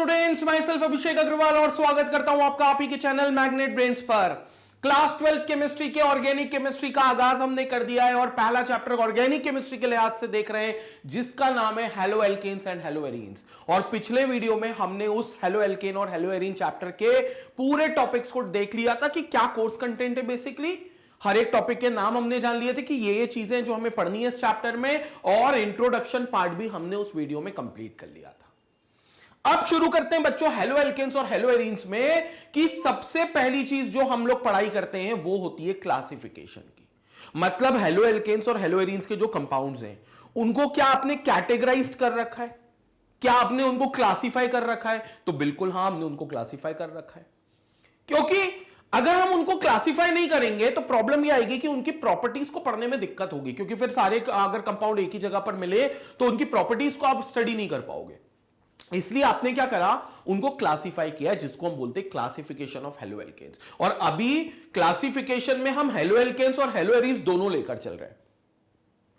Students, my self अभिषेक अग्रवाल और स्वागत करता हूं आपका आप ही के चैनल मैग्नेट ब्रेन्स पर। क्लास 12 केमिस्ट्री के ऑर्गेनिक केमिस्ट्री का आगाज हमने कर दिया है और पहला चैप्टर ऑर्गेनिक केमिस्ट्री के लिहाज से देख रहे हैं जिसका नाम है haloalkanes and haloarenes. और पिछले वीडियो में हमने उस हेलो एल्केन और हेलो एरीन चैप्टर के पूरे टॉपिक्स को देख लिया था कि क्या कोर्स कंटेंट है। बेसिकली हर एक टॉपिक के नाम हमने जान लिए थे कि ये चीजें जो हमें पढ़नी है इस चैप्टर में, और इंट्रोडक्शन पार्ट भी हमने उस वीडियो में कंप्लीट कर लिया था। अब शुरू करते हैं बच्चों हेलो एल्केन्स और हेलो एरीन्स में कि सबसे पहली चीज जो हम लोग पढ़ाई करते हैं वो होती है क्लासिफिकेशन की। मतलब हेलो एल्केन्स और हेलो एरीन्स के जो कंपाउंड्स हैं उनको क्या आपने कैटेगराइज कर रखा है, क्या आपने उनको क्लासिफाई कर रखा है? तो बिल्कुल हाँ, हमने उनको क्लासिफाई कर रखा है। क्योंकि अगर हम उनको क्लासिफाई नहीं करेंगे तो प्रॉब्लम यह आएगी कि उनकी प्रॉपर्टीज को पढ़ने में दिक्कत होगी, क्योंकि फिर सारे अगर कंपाउंड एक ही जगह पर मिले तो उनकी प्रॉपर्टीज को आप स्टडी नहीं कर पाओगे। इसलिए आपने क्या करा, उनको क्लासिफाई किया, जिसको हम बोलते हैं क्लासिफिकेशन ऑफ हेलो एल्केन्स। और अभी क्लासिफिकेशन में हम हेलो एल्केन्स और हेलो एरीन्स दोनों लेकर चल रहे हैं,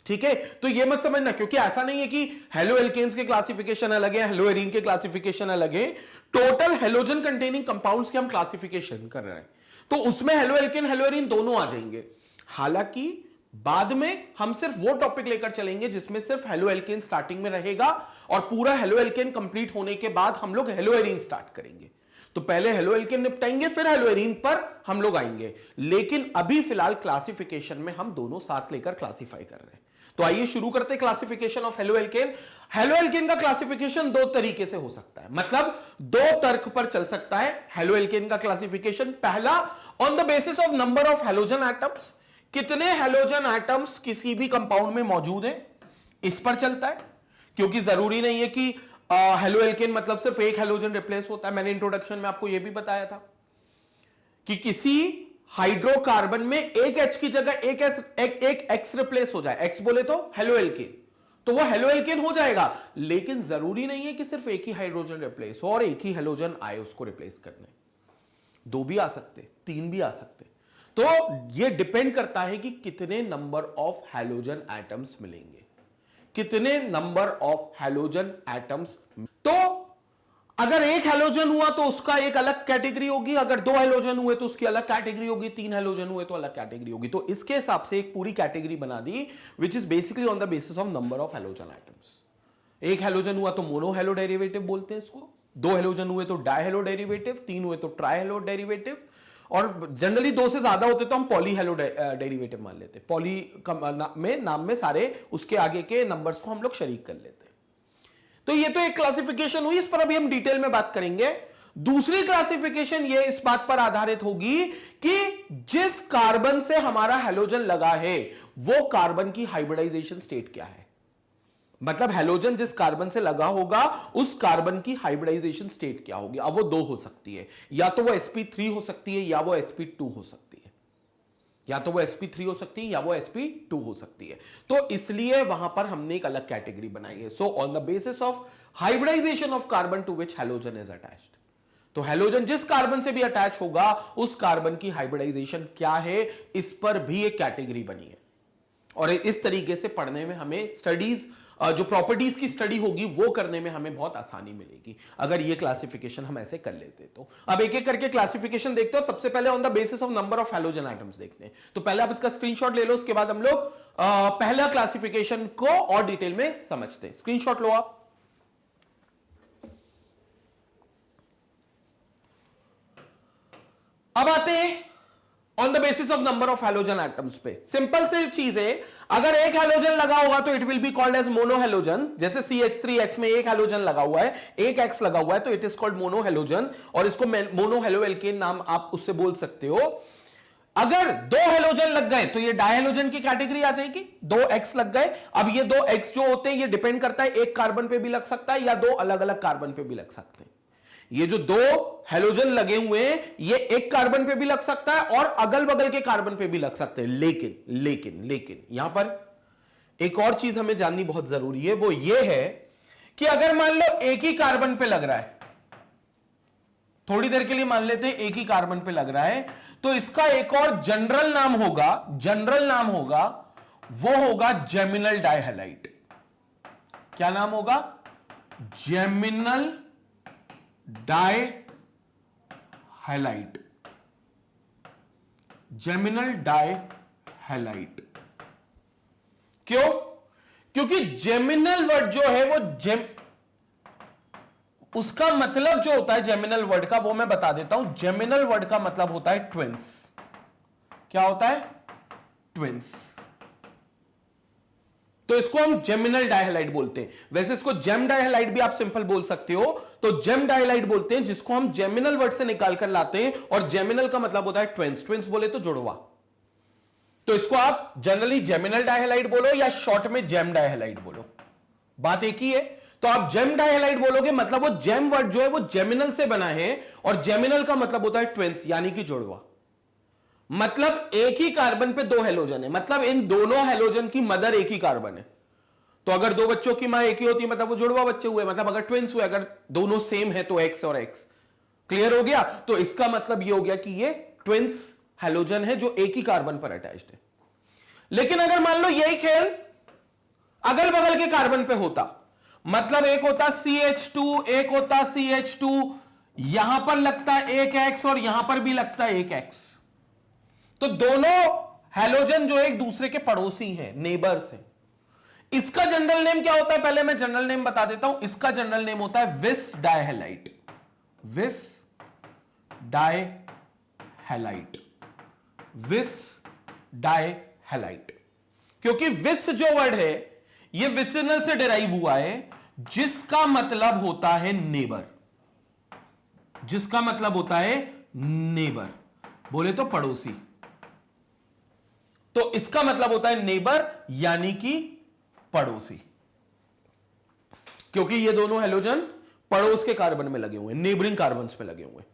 ठीक है? तो ये मत समझना, क्योंकि ऐसा नहीं है कि हेलो एल्केन्स के क्लासिफिकेशन अलग है, हेलो एरीन के क्लासिफिकेशन अलग है। टोटल हेलोजन कंटेनिंग कंपाउंड्स के हम क्लासिफिकेशन कर रहे हैं, तो उसमें हेलो एल्केन हेलो एरीन दोनों आ जाएंगे। हालांकि बाद में हम सिर्फ वो टॉपिक लेकर चलेंगे जिसमें सिर्फ हेलो एल्केन स्टार्टिंग में रहेगा, और पूरा हेलो एल्केन कंप्लीट होने के बाद हम लोग हेलो एरीन स्टार्ट करेंगे। तो पहले हेलो एल्केन निपटाएंगे, फिर हेलो एरीन पर हम लोग आएंगे। लेकिन अभी फिलहाल क्लासिफिकेशन में हम दोनों साथ लेकर क्लासिफाई कर रहे हैं। तो आइए शुरू करते हैं classification of halo alkane. Halo alkane का क्लासिफिकेशन दो तरीके से हो सकता है, मतलब दो तर्क पर चल सकता है हेलो एल्केन का क्लासिफिकेशन। पहला, on the basis of number of halogen atoms, कितने हेलोजन एटम्स किसी भी कंपाउंड में मौजूद हैं, इस पर चलता है। क्योंकि जरूरी नहीं है कि हेलो एल्केन मतलब सिर्फ एक हेलोजन रिप्लेस होता है। मैंने इंट्रोडक्शन में आपको यह भी बताया था कि किसी हाइड्रोकार्बन में एक H की जगह एक X रिप्लेस हो जाए, X बोले तो हेलो एल्केन, तो वो हेलो एल्केन हो जाएगा। लेकिन जरूरी नहीं है कि सिर्फ एक ही हाइड्रोजन रिप्लेस हो और एक ही हेलोजन आए उसको रिप्लेस करने, दो भी आ सकते, तीन भी आ सकते। तो ये डिपेंड करता है कि कितने नंबर ऑफ हेलोजन एटम्स मिलेंगे, कितने नंबर ऑफ हेलोजन एटम्स। तो अगर एक हेलोजन हुआ तो उसका एक अलग कैटेगरी होगी, अगर दो हेलोजन हुए तो उसकी अलग कैटेगरी होगी, तीन हेलोजन हुए तो अलग कैटेगरी होगी। तो इसके हिसाब से एक पूरी कैटेगरी बना दी which is basically on the basis of number of halogen atoms. एक हेलोजन हुआ तो मोनो हेलो डेरिवेटिव बोलते हैं इसको, दो हेलोजन हुए तो डाई हेलो डेरिवेटिव, तीन हुए तो ट्राई हेलो डेरिवेटिव, और जनरली दो से ज्यादा होते तो हम पॉली हेलो डेरिवेटिव मान लेते। पॉली में नाम में सारे उसके आगे के नंबर्स को हम लोग शरीक कर लेते। तो ये तो एक क्लासिफिकेशन हुई, इस पर अभी हम डिटेल में बात करेंगे। दूसरी क्लासिफिकेशन ये इस बात पर आधारित होगी कि जिस कार्बन से हमारा हेलोजन लगा है वो कार्बन की हाइब्रिडाइजेशन स्टेट क्या है। मतलब हेलोजन जिस कार्बन से लगा होगा उस कार्बन की हाइब्रिडाइजेशन स्टेट क्या होगी। अब वो दो हो सकती है, या तो वो sp3 हो सकती है या वो sp2 हो सकती है, या तो वो sp3 हो सकती है या वो sp2 हो सकती है। तो इसलिए वहां पर हमने एक अलग कैटेगरी बनाई है। So on the basis of hybridisation of carbon to which halogen is attached, तो हेलोजन जिस कार्बन से भी अटैच होगा उस कार्बन की हाइब्रिडाइजेशन क्या है, इस पर भी एक कैटेगरी बनी है। और इस तरीके से पढ़ने में हमें स्टडीज, जो प्रॉपर्टीज की स्टडी होगी वो करने में हमें बहुत आसानी मिलेगी अगर ये क्लासिफिकेशन हम ऐसे कर लेते। तो अब एक एक करके क्लासिफिकेशन देखते हो। सबसे पहले on the basis of number of halogen atoms देखते हैं। तो पहले आप इसका स्क्रीनशॉट ले लो, उसके बाद हम लोग पहला क्लासिफिकेशन को और डिटेल में समझते हैं। स्क्रीनशॉट लो आप। अब आते हैं on the basis of number of halogen atoms पे। सिंपल सी चीज है, अगर एक हेलोजन लगा होगा तो it will be called as mono halogen. जैसे CH3X में एक हेलोजन लगा हुआ है, एक X लगा हुआ है, तो it is called mono halogen, और इसको मोनो हेलो एल्केन नाम आप उससे बोल सकते हो। अगर दो हेलोजन लग गए तो ये डायहेलोजन की कैटेगरी आ जाएगी। दो X लग गए, अब ये दो X जो होते हैं ये डिपेंड करता है, एक कार्बन पे भी लग सकता है या दो अलग अलग कार्बन पे भी लग सकते हैं। ये जो दो हेलोजन लगे हुए हैं ये एक कार्बन पे भी लग सकता है और अगल बगल के कार्बन पे भी लग सकते हैं। लेकिन लेकिन लेकिन यहां पर एक और चीज हमें जाननी बहुत जरूरी है, वो ये है कि अगर मान लो एक ही कार्बन पे लग रहा है, थोड़ी देर के लिए मान लेते हैं एक ही कार्बन पे लग रहा है, तो इसका एक और जनरल नाम होगा, वो होगा जेमिनल डाइहैलाइड। क्या नाम होगा? Geminal dihalide, geminal dihalide. क्यों? क्योंकि जेमिनल वर्ड जो है वो उसका मतलब जो होता है जेमिनल वर्ड का, वो मैं बता देता हूं। जेमिनल वर्ड का मतलब होता है ट्विंस। क्या होता है? ट्विंस। तो इसको हम जेमिनल डायहैलाइड बोलते हैं। वैसे इसको जेम डायहैलाइड भी आप सिंपल बोल सकते हो। तो जेम डायहैलाइड बोलते हैं जिसको हम जेमिनल वर्ड से निकाल कर लाते हैं, और जेमिनल का मतलब होता है ट्विंस। ट्विंस बोले तो जुड़वा। तो इसको आप जनरली जेमिनल डायहैलाइड बोलो या शॉर्ट में जेम डायहैलाइड बोलो, बात एक ही है। तो आप जेम डायहैलाइड बोलोगे मतलब वो जेम वर्ड जो है वो जेमिनल से बना है, और जेमिनल का मतलब होता है ट्विंस यानी कि जुड़वा। मतलब एक ही कार्बन पे दो हेलोजन है, मतलब इन दोनों हेलोजन की मदर एक ही कार्बन है। तो अगर दो बच्चों की मां एक ही होती है मतलब वो जुड़वा बच्चे हुए, मतलब अगर ट्विंस हुए, अगर दोनों सेम है तो एक्स और एक्स। क्लियर हो गया? तो इसका मतलब ये हो गया कि ये ट्विंस हेलोजन है जो एक ही कार्बन पर अटैच्ड है। लेकिन अगर मान लो यही खेल अगल बगल के कार्बन पे होता, मतलब एक होता CH2, एक होता CH2, यहां पर लगता है एक एक्स और यहां पर भी लगता है एक एक्स, तो दोनों हेलोजन जो एक दूसरे के पड़ोसी हैं, नेबर्स हैं। इसका जनरल नेम क्या होता है? पहले मैं जनरल नेम बता देता हूं। इसका जनरल नेम होता है विस डायहैलाइड। विस डायहैलाइड, विस डायहैलाइड। क्योंकि विस जो वर्ड है ये विसिनल से डिराइव हुआ है, जिसका मतलब होता है नेबर। जिसका मतलब होता है नेबर, बोले तो पड़ोसी। तो इसका मतलब होता है नेबर यानी कि पड़ोसी, क्योंकि ये दोनों हेलोजन पड़ोस के कार्बन में लगे हुए हैं, नेबरिंग कार्बन्स में लगे हुए हैं।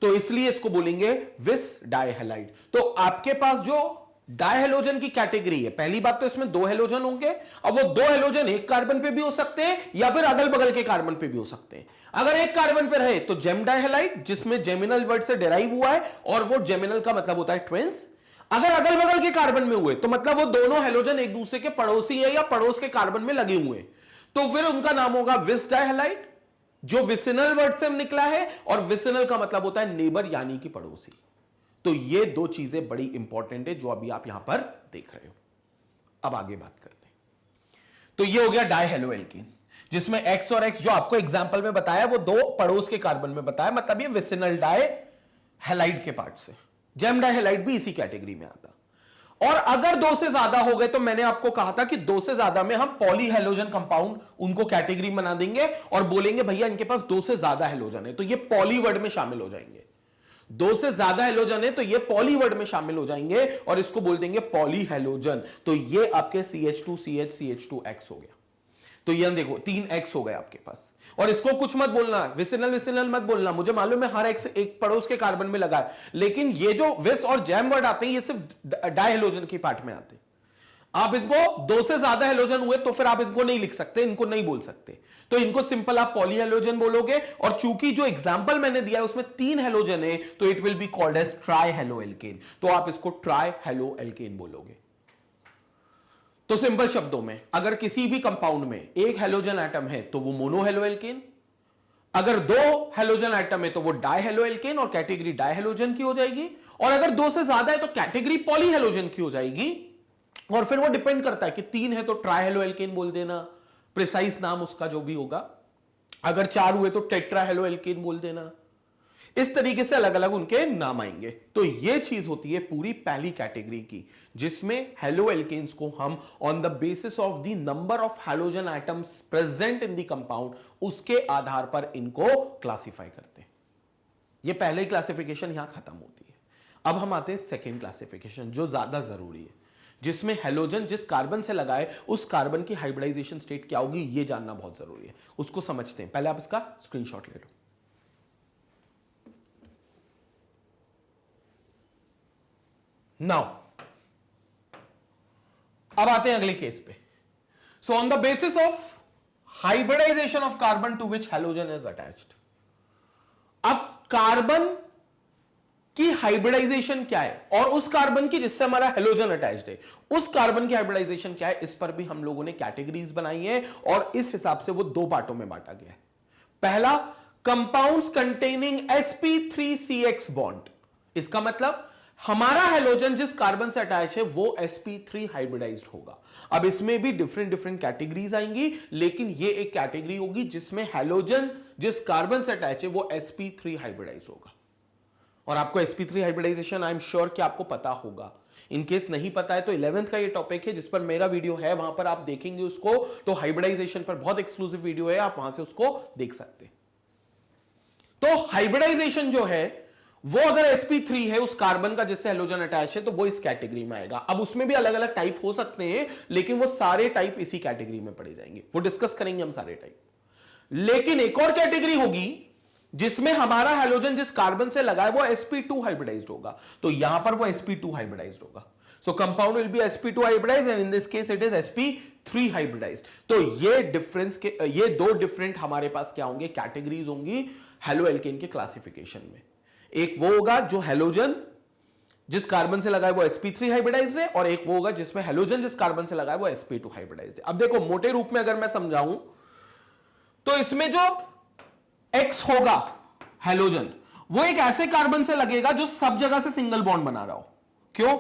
तो इसलिए इसको बोलेंगे विस डायहैलाइड। तो आपके पास जो डायहेलोजन की कैटेगरी है, पहली बात तो इसमें दो हेलोजन होंगे। अब वो दो हेलोजन एक कार्बन पे भी हो सकते हैं या फिर अगल बगल के कार्बन पे भी हो सकते हैं। अगर एक कार्बन पे रहे तो जेम डायहैलाइड, जिसमें जेमिनल वर्ड से डिराइव हुआ है, और वो जेमिनल का मतलब होता है ट्विंस। अगर अगल बगल के कार्बन में हुए तो मतलब वो दोनों हेलोजन एक दूसरे के पड़ोसी है या पड़ोस के कार्बन में लगे हुए हैं, तो फिर उनका नाम होगा विस डायहैलाइड, जो विसिनल वर्ड से निकला है, और विसिनल का मतलब होता है नेबर यानी कि पड़ोसी। तो ये दो चीजें बड़ी इंपॉर्टेंट है जो अभी आप यहां पर देख रहे हो। अब आगे बात करते हैं। तो ये हो गया डायहेलोएल्कीन, जिसमें एक्स और एक्स जो आपको एग्जांपल में बताया वो दो पड़ोस के कार्बन में बताया, मतलब ये विसिनल डायहैलाइड के पार्ट से। जेम डायहैलाइड भी इसी कैटेगरी में आता। और अगर दो से ज्यादा हो गए तो मैंने आपको कहा था कि दो से ज्यादा में हम पॉलीहेलोजन कंपाउंड उनको कैटेगरी बना देंगे और बोलेंगे भैया इनके पास दो से ज्यादा हेलोजन है, तो ये पॉली वर्ड में शामिल हो जाएंगे। दो से ज्यादा हेलोजन है तो ये पॉली वर्ड में शामिल हो जाएंगे और इसको बोल देंगे पॉलीहेलोजन। तो ये आपके CH2CH CH2X हो गया। तो ये देखो 3X हो गए आपके पास। और इसको कुछ मत बोलना, विसिनल विसिनल मत बोलना, मुझे मालूम है हर एक्स एक पड़ोस के कार्बन में लगा है, लेकिन ये जो विस और जैम वर्ड आते हैं ये सिर्फ डायहेलोजन के पार्ट में आते हैं। आप इनको दो से ज्यादा हेलोजन हुए तो फिर आप इनको नहीं लिख सकते, इनको नहीं बोल सकते, तो इनको सिंपल आप पॉलीहेलोजन बोलोगे। और चूंकि जो एग्जांपल मैंने दिया है उसमें 3 हेलोजन है तो it will be called as trihaloalkane, तो आप इसको ट्राइहेलोएल्केन बोलोगे। तो सिंपल शब्दों में अगर किसी भी कंपाउंड में एक हेलोजन एटम है तो वो मोनोहेलोएल्केन, अगर दो हेलोजन एटम है तो वो डायहेलोएल्केन और कैटेगरी डायहेलोजन की हो जाएगी, और अगर दो से ज्यादा है तो कैटेगरी पॉलीहेलोजन की हो जाएगी। और फिर वो डिपेंड करता है कि 3 है तो ट्राइहेलोएल्केन बोल देना, प्रिसाइज नाम उसका जो भी होगा। अगर 4 हुए तो टेट्राहेलोएल्केन बोल देना। इस तरीके से अलग अलग उनके नाम आएंगे। तो ये चीज होती है पूरी पहली कैटेगरी की, जिसमें हेलोएल्केन्स को हम on the basis of the number of halogen atoms present in the compound उसके आधार पर इनको क्लासिफाई करते हैं। ये पहले क्लासिफिकेशन यहां खत्म होती है। अब हम आते हैं सेकेंड क्लासिफिकेशन जो ज्यादा जरूरी है, जिसमें हेलोजन जिस कार्बन से लगा है उस कार्बन की हाइब्रिडाइजेशन स्टेट क्या होगी ये जानना बहुत जरूरी है। उसको समझते हैं। पहले आप इसका स्क्रीनशॉट ले लो। नाउ अब आते हैं अगले केस पे। So on the basis of hybridisation of carbon to which halogen is attached, अब कार्बन की हाइब्रिडाइजेशन क्या है और उस कार्बन की जिससे हमारा हेलोजन अटैच्ड है उस कार्बन की हाइब्रिडाइजेशन क्या है, इस पर भी हम लोगों ने कैटेगरीज बनाई है और इस हिसाब से वो 2 पार्टों में बांटा गया है। पहला, कंपाउंड्स कंटेनिंग sp3CX बॉन्ड। इसका मतलब हमारा हैलोजन जिस कार्बन से अटैच है वो sp3 हाइब्रिडाइज्ड होगा। अब इसमें भी डिफरेंट डिफरेंट कैटेगरीज आएंगी, लेकिन ये एक कैटेगरी होगी जिसमें हैलोजन जिस कार्बन से अटैच है वो sp3 हाइब्रिडाइज होगा। और आपको sp3 hybridisation I am sure कि आपको पता होगा। इन केस नहीं पता है तो 11th का ये टॉपिक है जिस पर मेरा वीडियो है, वहां पर आप देखेंगे उसको, तो हाइब्रिडाइजेशन पर बहुत एक्सक्लूसिव वीडियो है, आप वहां से उसको देख सकते हैं। तो हाइब्रिडाइजेशन जो है वो अगर sp3 है उस कार्बन का जिससे हैलोजन अटैच है तो वो इस कैटेगरी में आएगा। अब उसमें भी अलग अलग टाइप हो सकते हैं, लेकिन वो सारे टाइप इसी कैटेगरी में पड़े जाएंगे, वो डिस्कस करेंगे हम सारे टाइप। लेकिन एक और कैटेगरी होगी जिसमें हमारा हैलोजन जिस कार्बन से लगा है वो sp2 हाइब्रिडाइज्ड होगा, तो यहां पर वो sp2 हाइब्रिडाइज्ड होगा। So compound will be sp2 hybridised and in this case it is sp3 hybridised. तो ये डिफरेंस के ये दो डिफरेंट हमारे पास क्या होंगे, कैटेगरीज होंगी हैलो एल्केन के क्लासिफिकेशन में। एक वो होगा जो हैलोजन जिस कार्बन से लगा है वो sp3 हाइब्रिडाइज्ड है, और एक वो होगा जिसमें हैलोजन जिस कार्बन से लगा है वो sp2 हाइब्रिडाइज्ड है। अब देखो मोटे रूप में अगर मैं समझाऊं तो इसमें जो X होगा हैलोजन वो एक ऐसे कार्बन से लगेगा जो सब जगह से सिंगल बॉन्ड बना रहा हो। क्यों?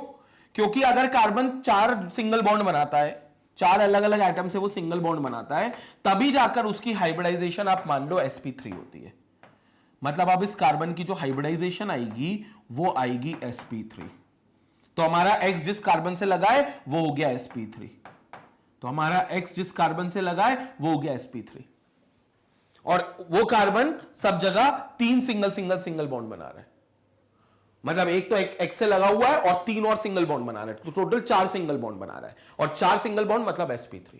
क्योंकि अगर कार्बन 4 सिंगल बॉन्ड बनाता है, 4 अलग अलग एटम से वो सिंगल बॉन्ड बनाता है, तभी जाकर उसकी हाइब्रिडाइजेशन आप मान लो sp3 होती है। मतलब अब इस कार्बन की जो हाइब्रिडाइजेशन आएगी वो आएगी sp3। तो हमारा X जिस कार्बन से लगा है वो हो गया sp3, तो हमारा X जिस कार्बन से लगा है वो हो गया sp3, और वो कार्बन सब जगह 3 सिंगल सिंगल सिंगल बॉन्ड बना रहा है। मतलब एक तो X से लगा हुआ है और 3 और सिंगल बॉन्ड बना रहा है, तो टोटल 4 सिंगल बॉन्ड बना रहा है, और 4 सिंगल बॉन्ड मतलब sp3।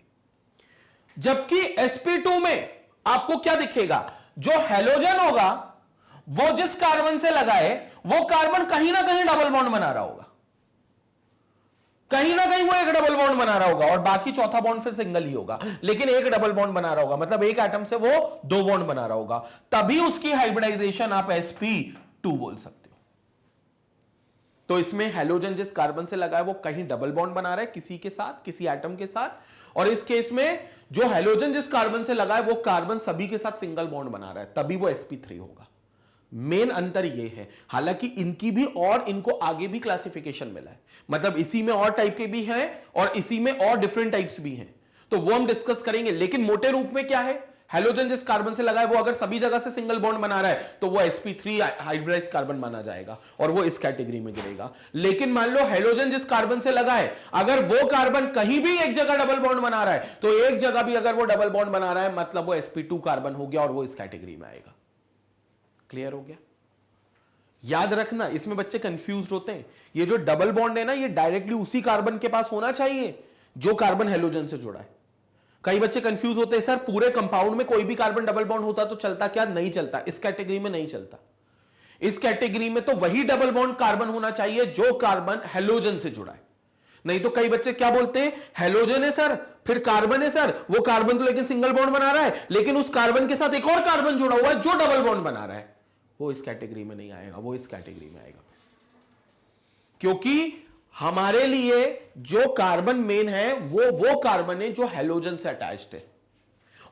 जबकि sp2 में आपको क्या दिखेगा, जो हैलोजन होगा वो जिस कार्बन से लगा है वो कार्बन कहीं ना कहीं डबल बॉन्ड बना रहा होगा, कहीं ना कहीं वो एक डबल बॉन्ड बना रहा होगा, और बाकी चौथा बॉन्ड फिर सिंगल ही होगा, लेकिन एक डबल बॉन्ड बना रहा होगा, मतलब एक एटम से वो 2 बॉन्ड बना रहा होगा, तभी उसकी हाइब्रिडाइजेशन आप sp2 बोल सकते हो। तो इसमें हैलोजन जिस कार्बन से लगा है वो कहीं डबल बॉन्ड बना रहा है किसी के साथ, किसी एटम के साथ, और इस केस में जो हैलोजन जिस कार्बन से लगा है वो कार्बन सभी के साथ सिंगल बॉन्ड बना रहा है, तभी वो sp3 होगा। मेन अंतर ये है, हालांकि इनकी भी और इनको आगे भी क्लासिफिकेशन मिला है, मतलब इसी में और टाइप के भी हैं और इसी में और डिफरेंट टाइप्स भी हैं, तो वो हम डिस्कस करेंगे। लेकिन मोटे रूप में क्या है, हैलोजन जिस कार्बन से लगा है वो अगर सभी जगह से सिंगल बॉन्ड बना रहा है तो वो sp3 हाइब्रिडाइज्ड कार्बन माना जाएगा और वो इस कैटेगरी में गिरेगा। लेकिन मान लो हैलोजन जिस कार्बन से लगा है अगर वो कार्बन कहीं भी एक जगह डबल बॉन्ड बना रहा है, तो एक जगह भी अगर वो डबल बॉन्ड बना रहा है मतलब वो sp2 कार्बन हो गया और वो इस कैटेगरी में आएगा। क्लियर हो गया? याद रखना, इसमें बच्चे कंफ्यूज होते हैं, ये जो डबल बॉन्ड है ना ये डायरेक्टली उसी कार्बन के पास होना चाहिए जो कार्बन हैलोजन से जुड़ा है। कई बच्चे कंफ्यूज होते हैं, सर पूरे कंपाउंड में कोई भी कार्बन डबल बॉन्ड होता तो चलता क्या? नहीं चलता, इस कैटेगरी में नहीं चलता। इस कैटेगरी में तो वही डबल बॉन्ड कार्बन होना चाहिए जो कार्बन हैलोजन से जुड़ा है। नहीं तो कई बच्चे क्या बोलते हैं, हैलोजन है सर, फिर कार्बन है सर, वो कार्बन तो लेकिन सिंगल बॉन्ड बना रहा है, लेकिन उस कार्बन के साथ एक और कार्बन जुड़ा हुआ है जो डबल बॉन्ड बना रहा है, वो इस कैटेगरी में नहीं आएगा, वो इस कैटेगरी में आएगा। क्योंकि हमारे लिए जो कार्बन मेन है वो कार्बन है जो हैलोजन से अटैच्ड है,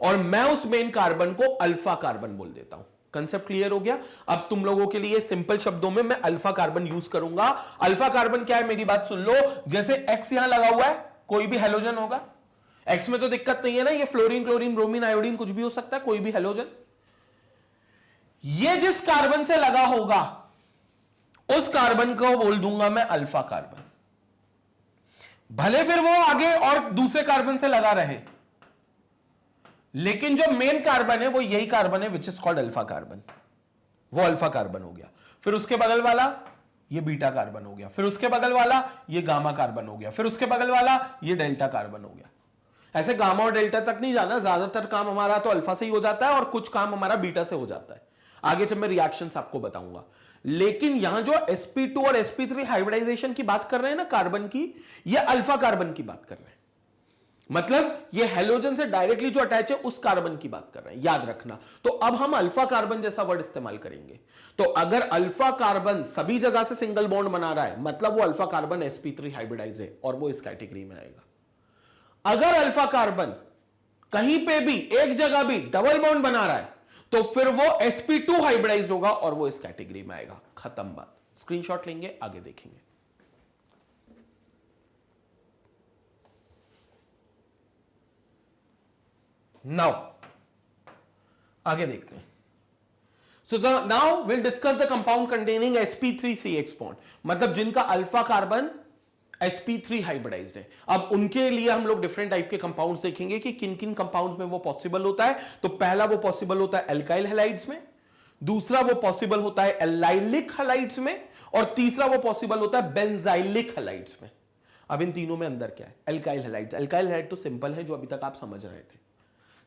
और मैं उस मेन कार्बन को अल्फा कार्बन बोल देता हूं। कंसेप्ट क्लियर हो गया? अब तुम लोगों के लिए सिंपल शब्दों में मैं अल्फा कार्बन यूज करूंगा। अल्फा कार्बन क्या है, मेरी बात सुन लो। जैसे एक्स यहां लगा हुआ है, कोई भी हैलोजन होगा, एक्स में तो दिक्कत नहीं है ना, ये फ्लोरीन, क्लोरीन, ब्रोमीन, आयोडीन कुछ भी हो सकता है, कोई भी हैलोजन। ये जिस कार्बन से लगा होगा उस कार्बन को बोल दूंगा मैं अल्फा कार्बन, भले फिर वो आगे और दूसरे कार्बन से लगा रहे, लेकिन जो मेन कार्बन है वो यही कार्बन है which is called alpha carbon, वो अल्फा कार्बन हो गया। फिर उसके बगल वाला ये बीटा कार्बन हो गया, फिर उसके बगल वाला ये गामा कार्बन हो गया, फिर उसके बगल वाला ये डेल्टा कार्बन हो गया। ऐसे गामा और डेल्टा तक नहीं जाना, ज्यादातर काम हमारा तो अल्फा से ही हो जाता है और कुछ काम हमारा बीटा से हो जाता है, आगे जब मैं रिएक्शंस आपको बताऊंगा। लेकिन यहां जो sp2 और sp3 हाइब्रिडाइजेशन की बात कर रहे हैं ना कार्बन की, ये अल्फा कार्बन की बात कर रहे हैं, मतलब ये हैलोजन से डायरेक्टली जो अटैच है उस कार्बन की बात कर रहे हैं, याद रखना। तो अब हम अल्फा कार्बन जैसा वर्ड इस्तेमाल करेंगे। तो अगर अल्फा कार्बन सभी जगह से सिंगल बॉन्ड बना रहा है मतलब वो अल्फा कार्बन sp3 हाइब्रिडाइज है और वो इस कैटेगरी में आएगा। अगर अल्फा कार्बन कहीं पे भी एक जगह भी डबल बॉन्ड बना रहा है तो फिर वो sp2 हाइब्रिडाइज्ड होगा और वो इस कैटेगरी में आएगा। खत्म बात। स्क्रीनशॉट लेंगे, आगे देखेंगे। नाउ आगे देखते हैं। So now we'll discuss the compound containing sp3CH bond, मतलब जिनका अल्फा कार्बन sp3 हाइब्रिडाइज्ड है। अब उनके लिए हम लोग डिफरेंट टाइप के कंपाउंड्स देखेंगे कि किन किन कंपाउंड्स में वो पॉसिबल होता है। तो पहला वो पॉसिबल होता है एल्काइल हैलाइड्स में, दूसरा वो पॉसिबल होता है एलाइलिक हैलाइड्स में, और तीसरा वो पॉसिबल होता है बेंजाइलिक हैलाइड्स में। अब इन तीनों में अंदर क्या है? Alkyl halides. एल्काइल हैलाइड तो सिंपल है, जो अभी तक आप समझ रहे थे।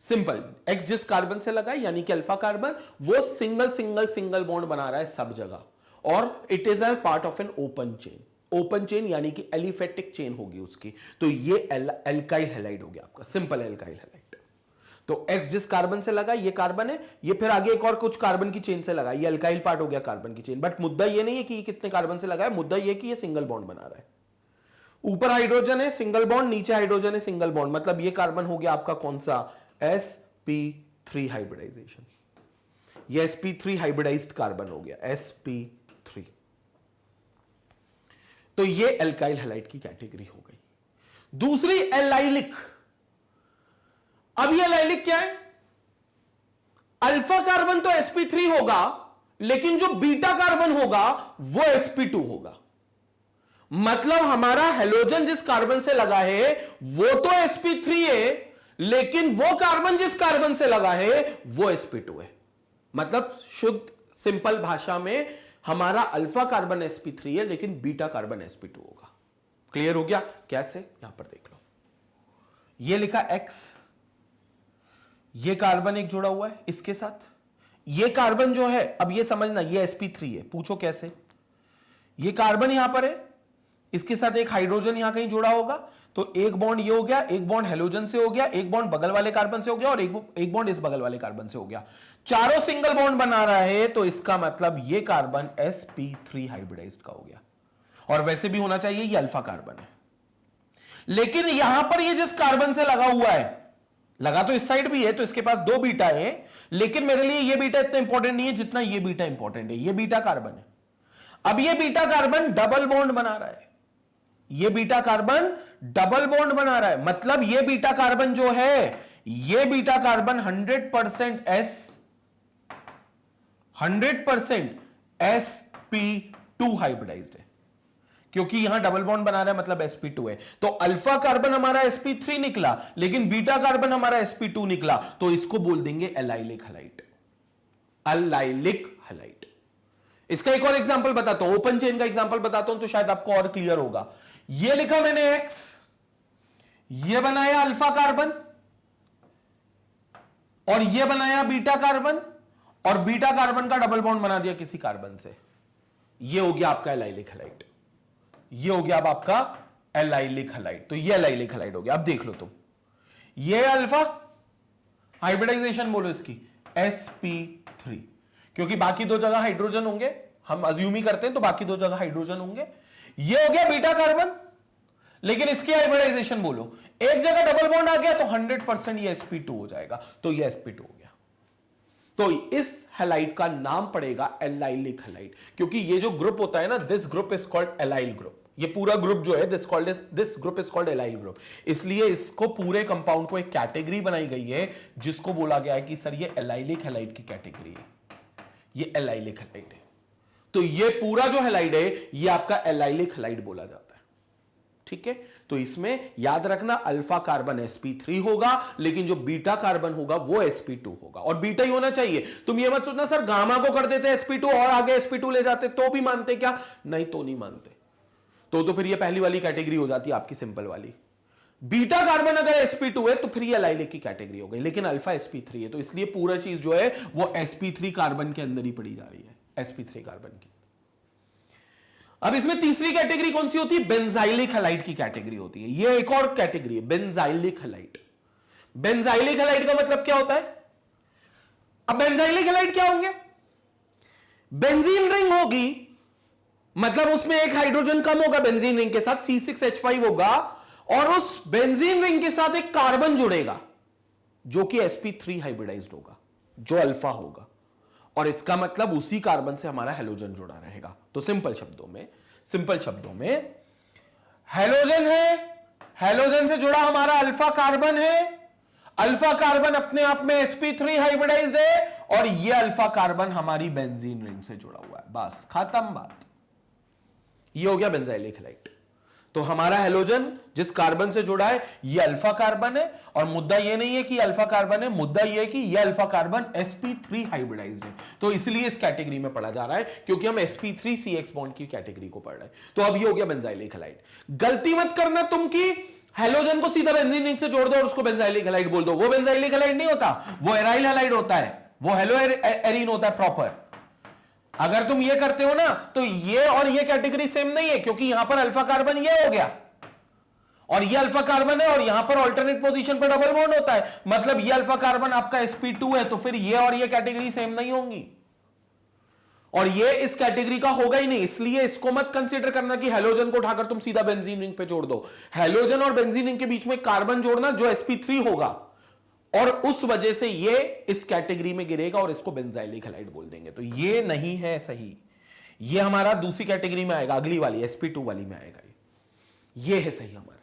सिंपल, एक्स जिस कार्बन से लगा है यानी कि अल्फा कार्बन, वो सिंगल सिंगल सिंगल बॉन्ड बना रहा है सब जगह, और it is a part of an open chain. Open chain यानी कि एलिफेटिक चेन होगी उसकी। तो ये एल्काइल हैलाइड हो गया आपका, सिंपल एल्काइल हैलाइड। तो एक्स जिस कार्बन से लगा, ये कार्बन है, ये फिर आगे एक और कुछ कार्बन की चेन से लगा, ये एल्काइल पार्ट हो गया कार्बन की चेन। बट मुद्दा ये नहीं है कि ये कितने कार्बन से लगा है, मुद्दा ये कि ये सिंगल बॉन्ड बना रहा है। ऊपर हाइड्रोजन है सिंगल बॉन्ड, नीचे हाइड्रोजन है सिंगल बॉन्ड, मतलब ये कार्बन हो गया आपका कौन सा? sp3 hybridisation. ये sp3 हाइब्रिडाइज्ड कार्बन हो गया, sp3। तो ये एल्काइल हैलाइड की कैटेगरी हो गई। दूसरी एलाइलिक। अब ये एलाइलिक क्या है? अल्फा कार्बन तो sp3 होगा, लेकिन जो बीटा कार्बन होगा वो sp2 होगा। मतलब हमारा हेलोजन जिस कार्बन से लगा है वो तो sp3 है, लेकिन वो कार्बन जिस कार्बन से लगा है वो sp2 है। मतलब शुद्ध सिंपल भाषा में हमारा अल्फा कार्बन sp3 है, लेकिन बीटा कार्बन sp2 होगा। क्लियर हो गया? कैसे? यहां पर देख लो, ये लिखा x, ये कार्बन एक जुड़ा हुआ है इसके साथ, ये कार्बन जो है, अब ये समझना, ये sp3 है। पूछो कैसे? ये कार्बन यहां पर है, इसके साथ एक हाइड्रोजन यहां कहीं जुड़ा होगा, तो एक बॉन्ड ये हो गया, एक बॉन्ड हेलोजन से हो गया, एक बॉन्ड बगल वाले कार्बन से हो गया, और एक बॉन्ड इस बगल वाले कार्बन से हो गया। चारों सिंगल बॉन्ड बना रहा है, तो इसका मतलब ये कार्बन sp3 हाइब्रिडाइज्ड का हो गया। और वैसे भी होना चाहिए, ये अल्फा कार्बन है। लेकिन यहां पर ये जिस कार्बन से लगा हुआ है, लगा तो इस साइड भी है, तो इसके पास दो बीटा है, लेकिन मेरे लिए ये बीटा इतना इंपॉर्टेंट नहीं है जितना ये बीटा इंपॉर्टेंट है। ये बीटा कार्बन है। अब ये बीटा कार्बन डबल बॉन्ड बना रहा है, ये बीटा कार्बन डबल बॉन्ड बना रहा है। मतलब ये बीटा कार्बन जो है, ये बीटा कार्बन 100% sp2 हाइब्रिडाइज्ड है, क्योंकि यहां डबल बॉन्ड बना रहा है, मतलब sp2 है। तो अल्फा कार्बन हमारा sp3 निकला, लेकिन बीटा कार्बन हमारा sp2 निकला, तो इसको बोल देंगे एलाइलिक हैलाइड। Allylic halide. इसका एक और एग्जांपल बताता हूं, ओपन चेन का एग्जांपल बताता हूं, तो शायद आपको और क्लियर होगा। ये लिखा मैंने x, ये बनाया अल्फा कार्बन, और ये बनाया बीटा कार्बन, और बीटा कार्बन का डबल बॉन्ड बना दिया किसी कार्बन से। ये हो गया आपका एलाइलिक हैलाइड। ये हो गया अब आपका एलाइलिक हैलाइड। तो ये एलाइलिक हैलाइड हो गया। अब देख लो तुम, ये अल्फा हाइब्रिडाइजेशन बोलो इसकी sp3, क्योंकि बाकी दो जगह हाइड्रोजन होंगे, हम अज्यूम ही करते हैं, तो बाकी दो जगह हाइड्रोजन होंगे। ये हो गया बीटा कार्बन, लेकिन इसकी हाइब्रिडाइजेशन बोलो, एक जगह डबल बॉन्ड आ गया तो 100% ये sp2 हो जाएगा, तो ये sp2 हो गया। तो इस हैलाइड का नाम पड़ेगा एलाइलिक हैलाइड, क्योंकि ये जो ग्रुप होता है ना, this group is called allyl group. ये पूरा ग्रुप जो है this group is called allyl group. इसलिए इसको पूरे कंपाउंड को एक कैटेगरी बनाई गई है, जिसको बोला गया है कि सर ये एलाइलिक हैलाइड की कैटेगरी है, ये एलाइलिक हैलाइड है। तो ये पूरा जो हैलाइड है, ये आपका एलाइलिक हैलाइड बोला जाता है। ठीक है, तो इसमें याद रखना, अल्फा कार्बन sp3 होगा, लेकिन जो बीटा कार्बन होगा वो sp2 होगा, और बीटा ही होना चाहिए। तुम ये मत सोचना सर गामा को कर देते sp2 और आगे sp2 ले जाते तो भी मानते क्या? नहीं, तो नहीं मानते। तो फिर ये पहली वाली कैटेगरी हो जाती है आपकी सिंपल वाली। बीटा कार्बन अगर sp2 है तो फिर ये एलाइलिक की कैटेगरी हो गई, लेकिन अल्फा sp3 है, तो इसलिए पूरा चीज जो है वो sp3 कार्बन के अंदर ही पड़ी जा रही है, sp3 कार्बन की। अब इसमें तीसरी कैटेगरी कौन सी होती है? बेंजाइलिक हैलाइड की कैटेगरी होती है। ये एक और कैटेगरी है, बेंजाइलिक हैलाइड। बेंजाइलिक हैलाइड का मतलब क्या होता है? अब बेंजाइलिक हैलाइड क्या होंगे? बेंजीन रिंग होगी, मतलब उसमें एक हाइड्रोजन कम होगा बेंजीन रिंग के साथ, C6H5 होगा, और उस बेंजीन रिंग के साथ एक कार्बन जुड़ेगा जो कि sp3 हाइब्रिडाइज्ड होगा। जो अल्फा होगा, और इसका मतलब उसी कार्बन से हमारा हेलोजन जुड़ा रहेगा। तो सिंपल शब्दों में हेलोजन है, हेलोजन से जुड़ा हमारा अल्फा कार्बन है, अल्फा कार्बन अपने आप में sp3 हाइब्रिडाइज्ड है, और ये अल्फा कार्बन हमारी बेंजीन रिंग से जुड़ा हुआ है। बस खत्म बात। ये हो गया बेंजाइलिक हैलाइड। तो हमारा हेलोजन जिस कार्बन से जुड़ा है ये अल्फा कार्बन है, और मुद्दा ये नहीं है कि अल्फा कार्बन है, मुद्दा ये है कि ये अल्फा कार्बन sp3 हाइब्रिडाइज्ड है। तो इसलिए इस कैटेगरी में पढ़ा जा रहा है, क्योंकि हम sp3 CX बॉन्ड की कैटेगरी को पढ़ रहे हैं। तो अब ये हो गया बेंजाइलिक हैलाइड। गलती मत करना तुम की हेलोजन को सीधा बेंजीन रिंग से जोड़ दो और उसको बेंजाइलिक हैलाइड बोल दो। वो बेंजाइलिक हैलाइड नहीं होता, वो एराइल हैलाइड होता है, वो हेलो एरीन होता है प्रॉपर। अगर तुम ये करते हो ना, तो ये और ये कैटेगरी सेम नहीं है, क्योंकि यहां पर अल्फा कार्बन ये हो गया और ये अल्फा कार्बन है, और यहां पर अल्टरनेट पोजीशन पर डबल बॉन्ड होता है, मतलब ये अल्फा कार्बन आपका sp2 है, तो फिर ये और ये कैटेगरी सेम नहीं होंगी, और ये इस कैटेगरी का होगा ही नहीं। इसलिए इसको मत कंसीडर करना कि हेलोजन को उठाकर तुम सीधा बेंजीन रिंग पे जोड़ दो। हेलोजन और बेंजीन रिंग के बीच में कार्बन जोड़ना जो sp3 होगा, और उस वजह से ये इस कैटेगरी में गिरेगा और इसको बेंजाइलिक हैलाइड बोल देंगे। तो ये नहीं है सही, ये हमारा दूसरी कैटेगरी में आएगा, अगली वाली sp2 वाली में आएगा। ये है सही हमारा।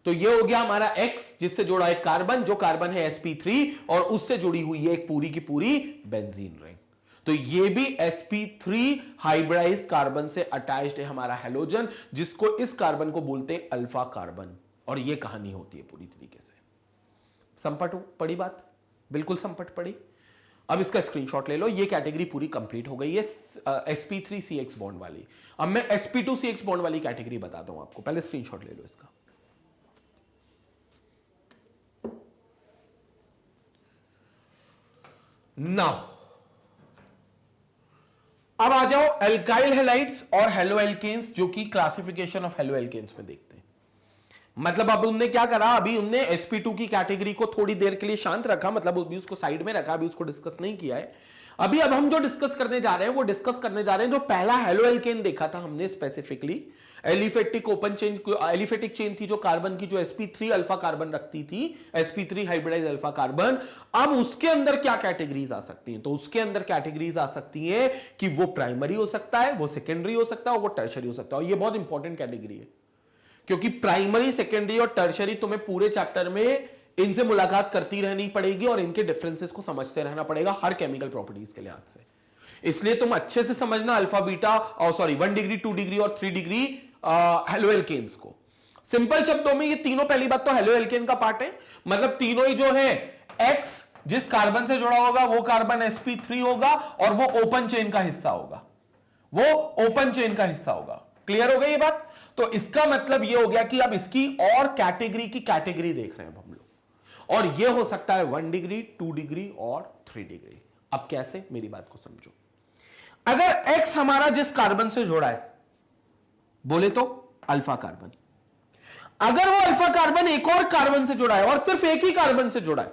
तो ये हो गया हमारा X, जिससे जुड़ा एक कार्बन, जो कार्बन है sp3, और उससे जुड़ी हुई है एक पूरी की पूरी बेंजीन रिंग। तो ये भी sp3 हाइब्रिडाइज्ड कार्बन से अटैच्ड है हमारा हेलोजन, जिसको इस कार्बन को बोलते हैं अल्फा कार्बन। और ये कहानी होती है पूरी तरीके से। संपट पड़ी बात, बिल्कुल संपट पड़ी। अब इसका स्क्रीनशॉट ले लो। ये कैटेगरी पूरी कंप्लीट हो गई है sp3 CX बॉन्ड वाली। अब मैं sp2 CX बॉन्ड वाली कैटेगरी बताता हूं आपको, पहले स्क्रीनशॉट ले लो इसका। नाउ अब आ जाओ एल्काइल हैलाइड्स और हेलो एल्केन्स, जो कि क्लासिफिकेशन ऑफ हेलो एल्केन्स में देखते हैं। मतलब अब उनने क्या करा, अभी उनने sp2 की कैटेगरी को थोड़ी देर के लिए शांत रखा, मतलब अभी उसको साइड में रखा, अभी उसको डिस्कस नहीं किया है। अभी अब हम जो डिस्कस करने जा रहे हैं वो डिस्कस करने जा रहे हैं जो पहला हेलो एल्केन देखा था हमने, specifically aliphatic open chain, aliphatic chain थी जो कार्बन की, जो sp3 अल्फा कार्बन रखती थी, sp3 हाइब्रिडाइज्ड अल्फा कार्बन। अब उसके अंदर क्या कैटेगरीज आ सकती हैं? तो उसके अंदर कैटेगरीज आ सकती हैं कि वो प्राइमरी हो सकता है, वो सेकेंडरी हो सकता है, और वो टर्शरी हो सकता है। और ये बहुत इंपॉर्टेंट कैटेगरी है, क्योंकि प्राइमरी, सेकेंडरी और टर्शरी तुम्हें पूरे चैप्टर में इनसे मुलाकात करती रहनी पड़ेगी और इनके डिफरेंसेस को समझते रहना पड़ेगा हर केमिकल प्रॉपर्टीज के लिहाज से। इसलिए तुम अच्छे से समझना अल्फा बीटा, और सॉरी 1 डिग्री, 2 डिग्री और 3 डिग्री हेलो एल्केन्स को। सिंपल शब्दों में ये तीनों, पहली बात तो हेलो एल्केन का पार्ट है, मतलब तीनों ही जो है X जिस कार्बन से जुड़ा होगा वो कार्बन sp3 होगा, और वो ओपन चेन का हिस्सा होगा, वो ओपन चेन का हिस्सा होगा। क्लियर हो गई ये बात? तो इसका मतलब ये हो गया कि अब इसकी और कैटेगरी की कैटेगरी देख रहे हैं हम लोग, और ये हो सकता है 1 डिग्री, 2 डिग्री और 3 डिग्री। अब कैसे, मेरी बात को समझो। अगर X हमारा जिस कार्बन से जुड़ा है बोले तो अल्फा कार्बन, अगर वो अल्फा कार्बन एक और कार्बन से जुड़ा है और सिर्फ एक ही कार्बन से जुड़ा है,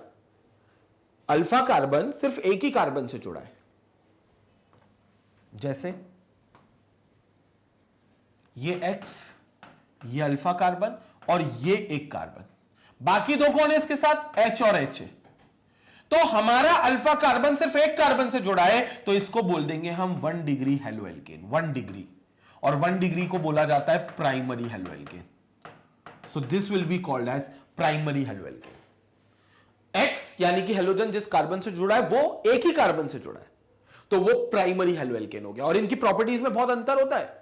अल्फा कार्बन सिर्फ एक ही कार्बन से जुड़ा है, जैसे ये X, ये अल्फा कार्बन और ये एक कार्बन, बाकी दो कौन है इसके साथ? H और H है। तो हमारा अल्फा कार्बन सिर्फ एक कार्बन से जुड़ा है, तो इसको बोल देंगे हम 1 डिग्री हेलो एल्केन, 1 डिग्री, और 1 डिग्री को बोला जाता है primary haloalkane. So this will be called as primary haloalkane. X यानी कि हेलोजन जिस कार्बन से जुड़ा है वो एक ही कार्बन से जुड़ा है, तो वो प्राइमरी हेलो एल्केन हो गया। और इनकी प्रॉपर्टीज में बहुत अंतर होता है,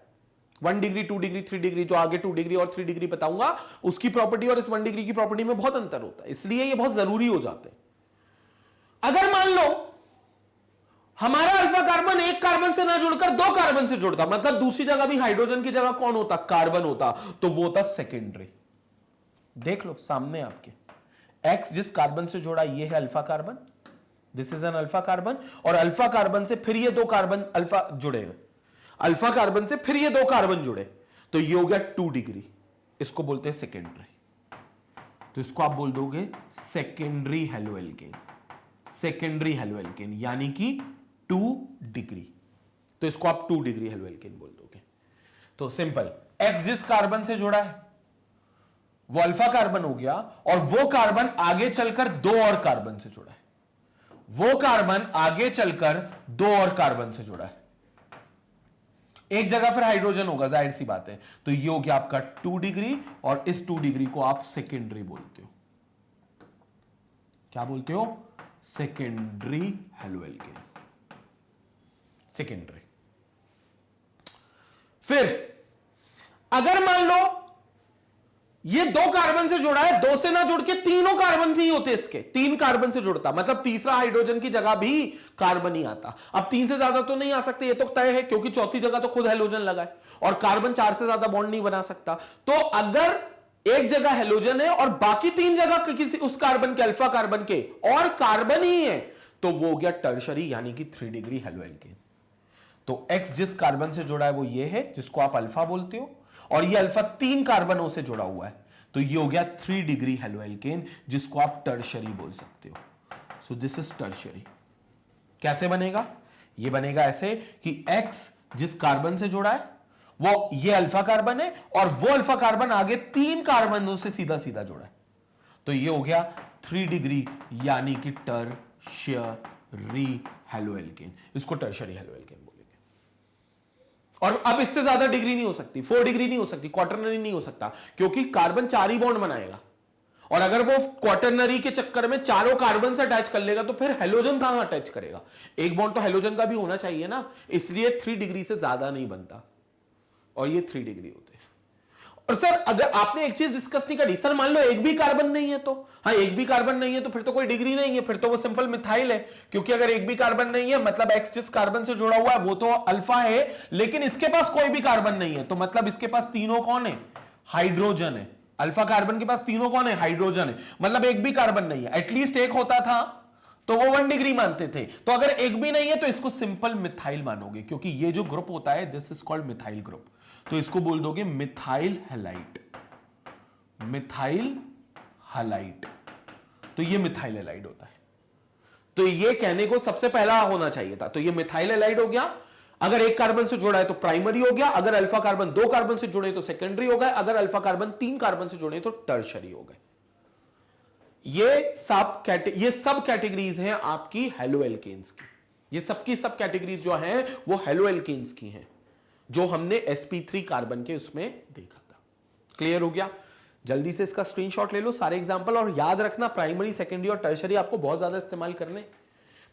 1 डिग्री, 2 डिग्री, 3 डिग्री, जो आगे 2 डिग्री और 3 डिग्री बताऊंगा, उसकी प्रॉपर्टी और इस 1 डिग्री की प्रॉपर्टी में बहुत अंतर होता है, इसलिए ये बहुत जरूरी हो जाते हैं। अगर मान लो हमारा अल्फा कार्बन एक कार्बन से ना जुड़कर 2 कार्बन से जुड़ता, मतलब दूसरी जगह भी हाइड्रोजन की जगह कौन होता? कार्बन होता, तो वो होता सेकेंडरी। देख लो सामने आपके, X जिस कार्बन से जुड़ा ये है alpha carbon, this is an alpha carbon, और अल्फा कार्बन से फिर ये 2 कार्बन अल्फा जुड़े, अल्फा कार्बन से फिर ये 2 कार्बन जुड़े, तो ये हो गया 2 डिग्री, इसको बोलते हैं सेकेंडरी। तो इसको आप बोल दोगे secondary halo alkane, secondary halo alkane यानी कि 2 डिग्री, तो इसको आप 2 डिग्री हेलो एल्केन बोल दोगे। तो सिंपल, X जिस कार्बन से जुड़ा है वो अल्फा कार्बन हो गया, और वो कार्बन आगे चलकर 2 और कार्बन से जुड़ा है, वो कार्बन आगे चलकर दो और कार्बन से जुड़ा है, एक जगह फिर हाइड्रोजन होगा, जाहिर सी बात है। तो ये हो गया आपका 2 डिग्री, और इस 2 डिग्री को आप सेकेंडरी बोलते हो। क्या बोलते हो? Secondary haloalkane, secondary. फिर अगर मान लो ये 2 कार्बन से जुड़ा है, 2 से ना जुड़ के तीनों कार्बन से ही होते, इसके 3 कार्बन से जुड़ता, मतलब तीसरा हाइड्रोजन की जगह भी कार्बन ही आता। अब 3 से ज्यादा तो नहीं आ सकते, ये तो तय है, क्योंकि चौथी जगह तो खुद हाइड्रोजन लगा है, और कार्बन 4 से ज्यादा बॉन्ड नहीं बना सकता। तो अगर एक जगह हाइड्रोजन है और बाकी 3 जगह किसी उस कार्बन के, अल्फा कार्बन के और कार्बन ही है, तो वो हो गया टर्शरी, यानी कि 3 डिग्री हेलोएल्केन। तो X जिस कार्बन से जुड़ा है वो ये है, जिसको आप अल्फा बोलते हो, और ये अल्फा 3 कार्बनों से जुड़ा हुआ है, तो ये हो गया 3 डिग्री हेलोएल्केन, जिसको आप टर्शरी बोल सकते हो। So this is tertiary. कैसे बनेगा? ये बनेगा ऐसे कि X जिस कार्बन से जुड़ा है वो ये अल्फा कार्बन है, और वो अल्फा कार्बन आगे 3 कार्बनों से सीधा सीधा जुड़ा है, तो ये हो गया 3 डिग्री, यानी कि टर्शरी हेलोएल्केन। इसको टर्शरी हेलोएल्केन बोलेंगे। और अब इससे ज्यादा डिग्री नहीं हो सकती, 4 डिग्री नहीं हो सकती, क्वार्टरनरी नहीं हो सकता, क्योंकि कार्बन 4 ही बॉन्ड बनाएगा, और अगर वो क्वार्टरनरी के चक्कर में चारों कार्बन से अटैच कर लेगा तो फिर हेलोजन कहां अटैच करेगा? एक बॉन्ड तो हेलोजन का भी होना चाहिए ना, इसलिए 3 डिग्री से ज्यादा नहीं बनता, और ये 3 डिग्री होते हैं। और सर अगर आपने एक चीज डिस्कस नहीं करी, सर मान लो एक भी कार्बन नहीं है, तो हाँ एक भी कार्बन नहीं है तो फिर तो कोई डिग्री नहीं है, फिर तो वो सिंपल मिथाइल है, क्योंकि अगर एक भी कार्बन नहीं है मतलब X जिस कार्बन से जुड़ा हुआ है वो तो अल्फा है, लेकिन इसके पास कोई भी कार्बन नहीं है, तो मतलब इसके पास तीनों कौन है? हाइड्रोजन है। अल्फा कार्बन के पास तीनों कौन है? हाइड्रोजन है, मतलब एक भी कार्बन नहीं है। एटलीस्ट एक होता था तो वो 1 डिग्री मानते थे, तो अगर एक भी नहीं है तो इसको सिंपल मिथाइल मानोगे, क्योंकि ये जो ग्रुप होता है this is called methyl group, तो इसको बोल दोगे मिथाइल हैलाइड, मिथाइल हैलाइड। तो ये मिथाइल हैलाइड होता है। तो ये कहने को सबसे पहला होना चाहिए था, तो ये मिथाइल हैलाइड हो गया। अगर एक कार्बन से जुड़ा है तो प्राइमरी हो गया, अगर अल्फा कार्बन 2 कार्बन से जुड़े तो सेकेंडरी हो गए, अगर अल्फा कार्बन 3 कार्बन से जुड़े तो टर्शरी हो गए। ये सब कैटेगरीज हैं आपकी हेलोएल्केन्स की, ये सबकी सब कैटेगरीज जो हैं वो हेलोएल्केन्स की हैं, जो हमने sp3 कार्बन के उसमें देखा था। क्लियर हो गया? जल्दी से इसका स्क्रीनशॉट ले लो सारे एग्जांपल, और याद रखना प्राइमरी, सेकेंडरी और टर्शरी आपको बहुत ज्यादा इस्तेमाल करने,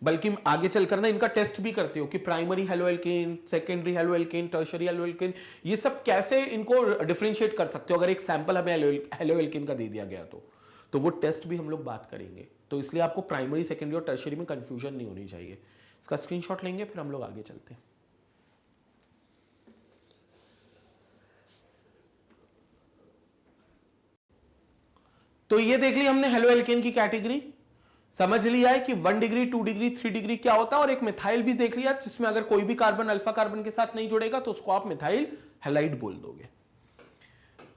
बल्कि आगे चलकर ना इनका टेस्ट भी करते हो कि primary haloalkane, secondary haloalkane, tertiary haloalkane, ये सब कैसे इनको डिफरेंशिएट कर सकते हो अगर एक सैंपल हमें हेलोएल्केन का दे दिया गया तो वो टेस्ट भी हम लोग बात करेंगे। तो इसलिए आपको प्राइमरी, सेकेंडरी और टर्शरी में कंफ्यूजन नहीं होनी चाहिए। इसका स्क्रीनशॉट लेंगे फिर हम लोग आगे चलते हैं। तो ये देख ली हमने हेलोएल्केन की कैटेगरी, समझ लिया है कि 1 डिग्री, 2 डिग्री, 3 डिग्री क्या होता है, और एक मिथाइल भी देख लिया जिसमें अगर कोई भी कार्बन अल्फा कार्बन के साथ नहीं जुड़ेगा तो उसको आप मिथाइल हैलाइड बोल दोगे।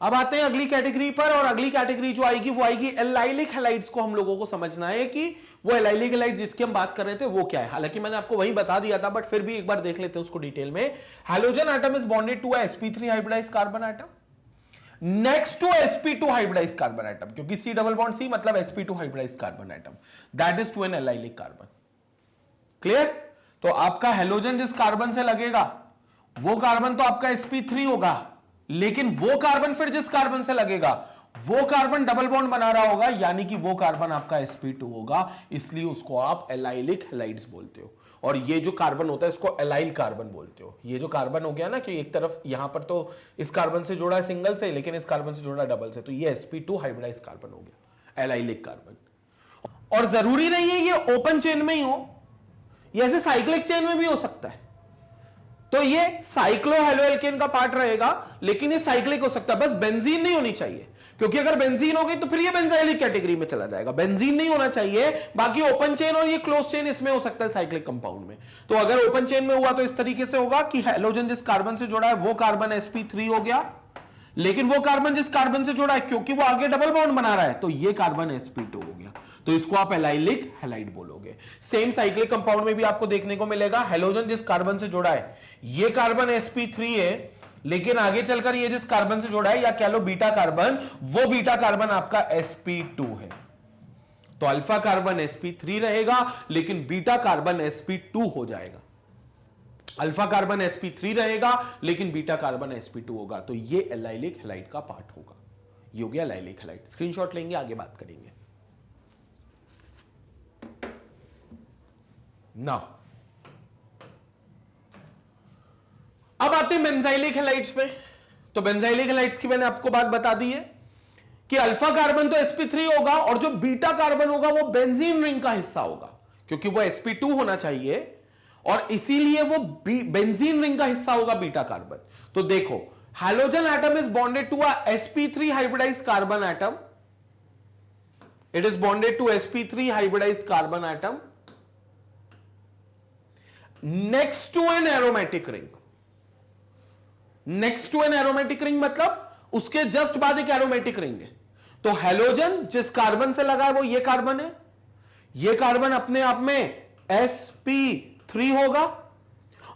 अब आते हैं अगली कैटेगरी पर, और अगली कैटेगरी जो आएगी वो आएगी एलाइलिक हैलाइड्स को हम लोगों को समझना है कि वो एलाइलिक हैलाइड जिसकी हम बात कर रहे थे वो क्या है। हालांकि मैंने आपको वही बता दिया था, बट फिर भी एक बार देख लेते हैं उसको डिटेल में। Halogen atom is bonded to sp3 hybridised carbon atom next to sp2 hybridised carbon atom, क्योंकि C डबल बॉन्ड C मतलब sp2 hybridised carbon atom, that is to an allylic carbon. Clear? तो आपका halogen जिस carbon से लगेगा वो carbon तो आपका sp3 होगा, लेकिन वो कार्बन फिर जिस कार्बन से लगेगा वो कार्बन डबल बॉन्ड बना रहा होगा, यानी कि वो कार्बन आपका sp2 होगा, इसलिए उसको आप एलाइलिक हैलाइड्स बोलते हो। और ये जो कार्बन होता है इसको एलाइल कार्बन बोलते हो। ये जो कार्बन हो गया ना कि एक तरफ यहां पर तो इस कार्बन से जुड़ा है सिंगल से, लेकिन इस कार्बन से जुड़ा है डबल से, तो ये sp2 हाइब्रिडाइज्ड कार्बन हो गया, एलाइलिक कार्बन। और जरूरी नहीं है ये ओपन चेन में ही हो, ये ऐसे साइक्लिक चेन में भी हो सकता है। तो ये साइक्लोहेलोएल्केन का पार्ट रहेगा, लेकिन ये साइक्लिक हो सकता है, बस बेंजीन नहीं होनी चाहिए, क्योंकि अगर बेंजीन हो गई तो फिर ये बेंजाइलिक कैटेगरी में चला जाएगा। बेंजीन नहीं होना चाहिए, बाकी ओपन चेन और ये क्लोज चेन इसमें हो सकता है साइक्लिक कंपाउंड में। तो अगर ओपन चेन में हुआ तो इस तरीके से होगा कि हैलोजन जिस कार्बन से जुड़ा है वो कार्बन sp3 हो गया, लेकिन वो कार्बन जिस कार्बन से जुड़ा है क्योंकि वो आगे डबल बॉन्ड बना रहा है तो ये कार्बन sp2 हो गया, तो इसको आप एलाइलिक हैलाइड बोलोगे। सेम साइक्लिक कंपाउंड में भी आपको देखने को मिलेगा, हैलोजन जिस कार्बन से जुड़ा है ये कार्बन sp3 है, लेकिन आगे चलकर ये जिस कार्बन से जुड़ा है या कह लो बीटा कार्बन, वो बीटा कार्बन आपका sp2 है। तो अल्फा कार्बन sp3 रहेगा, लेकिन बीटा कार्बन sp2 हो जाएगा। अल्फा कार्बन sp3 रहेगा, लेकिन बीटा कार्बन sp2 होगा। तो ये एल्लाइलिक हैलाइड का पार्ट होगा। ये हो गया एल्लाइलिक हैलाइड। स्क्रीनशॉट लेंगे, आगे बात करेंगे। नाउ अब आते हैं बेंजाइलिक हैलाइड्स पे। तो बेंजाइलिक हैलाइड्स की मैंने आपको बात बता दी है कि अल्फा कार्बन तो sp3 होगा और जो बीटा कार्बन होगा वो बेंजीन रिंग का हिस्सा होगा, क्योंकि वो sp2 होना चाहिए और इसीलिए वो बेंजीन रिंग का हिस्सा होगा बीटा कार्बन। तो देखो, halogen atom is bonded to a sp3 hybridised carbon atom. It is bonded to sp3 hybridised carbon atom next to an aromatic ring. Next to an aromatic ring मतलब उसके just बाद एक aromatic ring है। तो halogen जिस carbon से लगा है वो ये कार्बन है। ये कार्बन अपने आप में sp3 होगा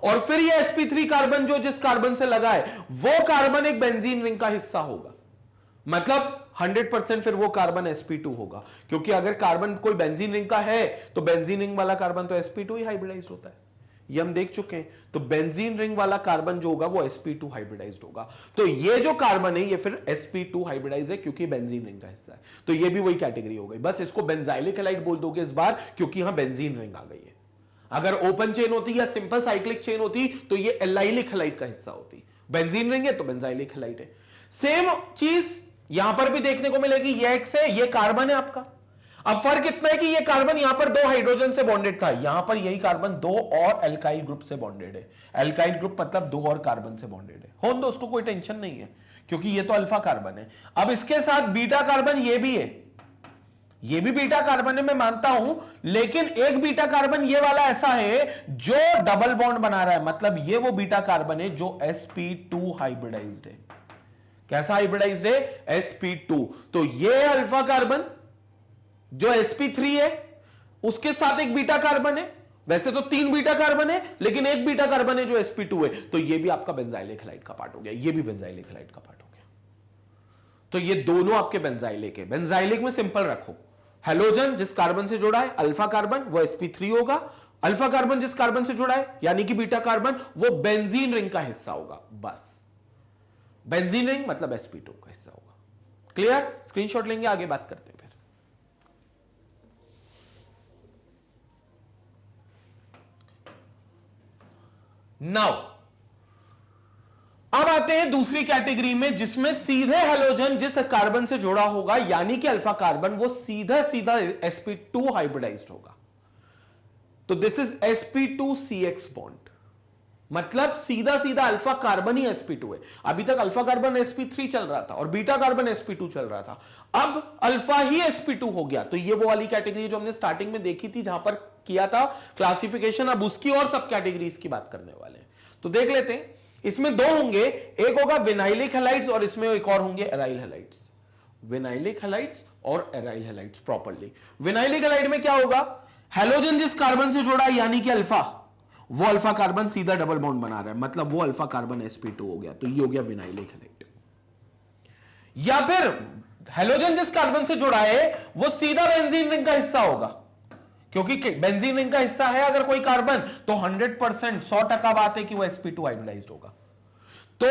और फिर ये sp3 कार्बन जो जिस कार्बन से लगा है वो कार्बन एक बेंजीन रिंग का हिस्सा होगा। मतलब 100% फिर वो कार्बन sp2 होगा, क्योंकि अगर कार्बन कोई बेंजीन रिंग का है तो बेंजीन रिंग वाला कार्बन तो sp2 ही हाइब्रिडाइज होता है। ये हम देख चुके हैं। तो बेंजीन रिंग वाला कार्बन जो होगा वो sp2 हाइब्रिडाइज्ड होगा। तो ये जो कार्बन है ये फिर sp2 हाइब्रिडाइज्ड है, क्योंकि बेंजीन रिंग का हिस्सा है। तो ये भी वही कैटेगरी हो गई। बस इसको बेंजाइलिक हैलाइड बोल दोगे इस बार, क्योंकि यहां बेंजीन रिंग आ गई है। अगर ओपन चेन होती या सिंपल साइक्लिक चेन होती तो ये एल्लाइलिक हैलाइड का हिस्सा होती। बेंजीन रिंग है तो बेंजाइलिक हैलाइड है। सेम चीज यहां पर भी देखने को मिलेगी। ये एक्स है, ये कार्बन है आपका। अब फर्क इतना है कि ये कार्बन यहां पर 2 हाइड्रोजन से बॉन्डेड था, यहां पर यही कार्बन 2 और एल्काइल ग्रुप से बॉन्डेड है। एल्काइल ग्रुप मतलब 2 और कार्बन से बॉन्डेड है। होने दो, उसको कोई टेंशन नहीं है, क्योंकि ये तो अल्फा कार्बन है। अब इसके साथ बीटा कार्बन ये भी है, ये भी बीटा कार्बन है, मैं मानता हूं, लेकिन एक बीटा कार्बन ये वाला ऐसा है जो डबल बॉन्ड बना रहा है। मतलब ये वो बीटा कार्बन है जो sp2 हाइब्रिडाइज्ड है। कैसा हाइब्रिडाइज्ड है? sp2। तो ये अल्फा कार्बन जो sp3 है उसके साथ एक बीटा कार्बन है। वैसे तो 3 बीटा कार्बन है, लेकिन एक बीटा कार्बन है जो sp2 है। तो ये भी आपका बेंजाइलिक हैलाइड का पार्ट हो गया। ये भी बेंजाइलिक हैलाइड का पार्ट हो गया। तो ये दोनों आपके बेंजाइलिक है। बेंजाइलिक में सिंपल रखो, हैलोजन जिस कार्बन से जुड़ा है अल्फा कार्बन वो sp3 होगा। अल्फा कार्बन जिस कार्बन से जुड़ा है यानी कि बीटा कार्बन वो बेंजीन रिंग का हिस्सा होगा। बस बेंजीन रिंग मतलब sp2 का हिस्सा होगा। क्लियर? स्क्रीनशॉट लेंगे, आगे बात करते हैं। नाउ अब आते हैं दूसरी कैटेगरी में, जिसमें सीधे हैलोजन जिस कार्बन से जुड़ा होगा यानी कि अल्फा कार्बन वो सीधा सीधा sp2 हाइब्रिडाइज्ड होगा। तो दिस इज sp2cx बॉन्ड। मतलब सीधा सीधा अल्फा कार्बन ही sp2 है। अभी तक अल्फा कार्बन sp3 चल रहा था और बीटा कार्बन sp2 चल रहा था। अब अल्फा ही sp2 हो गया। तो ये वो वाली कैटेगरी जो हमने स्टार्टिंग में देखी थी, जहां पर किया था क्लासिफिकेशन। अब उसकी और सब कैटेगरीज की बात करने वाले हैं। तो देख लेते हैं। इसमें 2 होंगे, एक होगा विनाइलिक हैलाइड्स और इसमें एक और होंगे एराइल हैलाइड्स। विनाइलिक हैलाइड्स और aryl halides properly. Vinylic halide में क्या होगा? हैलोजन जिस कार्बन से जुड़ा है यानी कि अल्फा, वो अल्फा कार्बन सीधा डबल बॉन्ड बना रहा है, मतलब वो अल्फा कार्बन sp2 हो गया। तो ये हो गया विनाइलिक हैलाइड। या फिर हैलोजन जिस कार्बन से जुड़ा है वो सीधा बेंजीन रिंग का हिस्सा होगा, क्योंकि बेंजीन रिंग का हिस्सा है अगर कोई कार्बन तो 100% 100% बात है कि वो sp2 हाइब्रिडाइज्ड होगा। तो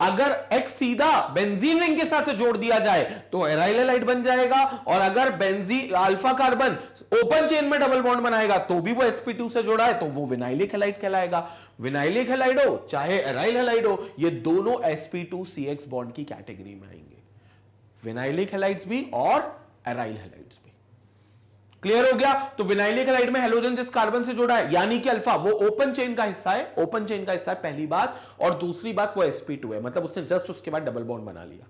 अगर X सीधा बेंजीन रिंग के साथ जोड़ दिया जाए तो एराइल हैलाइड बन जाएगा, और अगर benzene alpha carbon open chain में डबल बॉन्ड बनाएगा तो भी वो sp2 से जोड़ा है तो वो विनाइलिक हैलाइड कहलाएगा। विनाइलिक हैलाइड हो चाहे एराइल हैलाइड हो, ये दोनों sp2cx बॉन्ड की कैटेगरी में आएंगे। विनाइलिक हैलाइड्स भी और एराइल हैलाइड्स भी। क्लियर हो गया? तो विनाइलिक हैलाइड में हैलोजन जिस कार्बन से जुड़ा है यानी कि अल्फा वो ओपन चेन का हिस्सा है। ओपन चेन का हिस्सा है पहली बात, और दूसरी बात वो sp2 है, मतलब उसने जस्ट उसके बाद डबल बॉन्ड बना लिया।